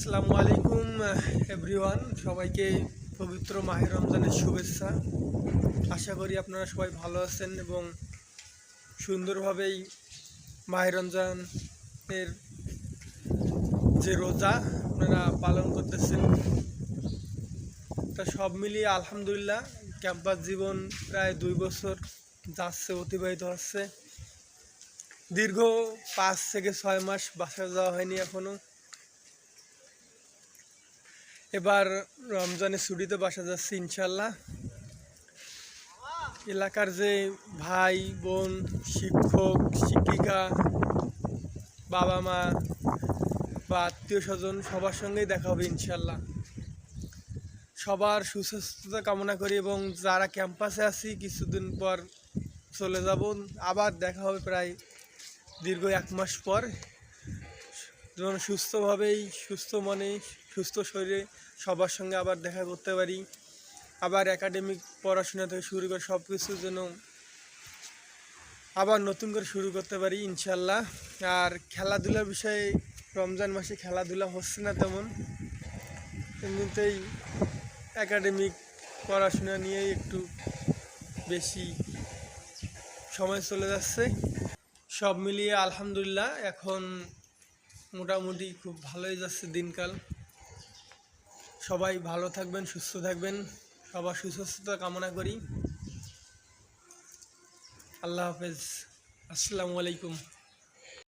আসসালামু আলাইকুম এভরিওয়ান, সবাইকে পবিত্র মাহে রমজানের শুভেচ্ছা। আশা করি আপনারা সবাই ভালো আছেন এবং সুন্দরভাবেই মাহে রমজানের যে রোজা আপনারা পালন করতেছেন। তা সব মিলিয়ে আলহামদুলিল্লাহ ক্যাম্পাস জীবন প্রায় 2 বছর যাচ্ছে, অতিবাহিত হচ্ছে। দীর্ঘ 5 থেকে 6 মাস বাসা যাওয়া হয়নি এখনও। এবার রমজানের ছুটিতে বাসা যাচ্ছি ইনশাল্লাহ। এলাকার যে ভাই বোন, শিক্ষক শিক্ষিকা, বাবা মা বা আত্মীয় স্বজন সবার সঙ্গেই দেখা হবে ইনশাল্লাহ। সবার সুস্বাস্থ্যতা কামনা করি এবং যারা ক্যাম্পাসে আছি কিছুদিন পর চলে যাব, আবার দেখা হবে প্রায় দীর্ঘ 1 মাস পর। যেমন সুস্থভাবেই, সুস্থ মনে, সুস্থ শরীরে সবার সঙ্গে আবার দেখা করতে পারি, আবার একাডেমিক পড়াশোনা থেকে শুরু করে সব কিছু যেন আবার নতুন করে শুরু করতে পারি ইনশাল্লাহ। আর খেলাধুলার বিষয়ে রমজান মাসে খেলাধুলা হচ্ছে না তেমন, এমনিতেই একাডেমিক পড়াশোনা নিয়েই একটু বেশি সময় চলে যাচ্ছে। সব মিলিয়ে আলহামদুলিল্লাহ এখন মোটামুটি খুব ভালোই যাচ্ছে দিনকাল। সবাই ভালো থাকবেন, সুস্থ থাকবেন, সবার সুস্বাস্থ্যতা কামনা করি। আল্লাহ হাফেজ, আসসালামু আলাইকুম।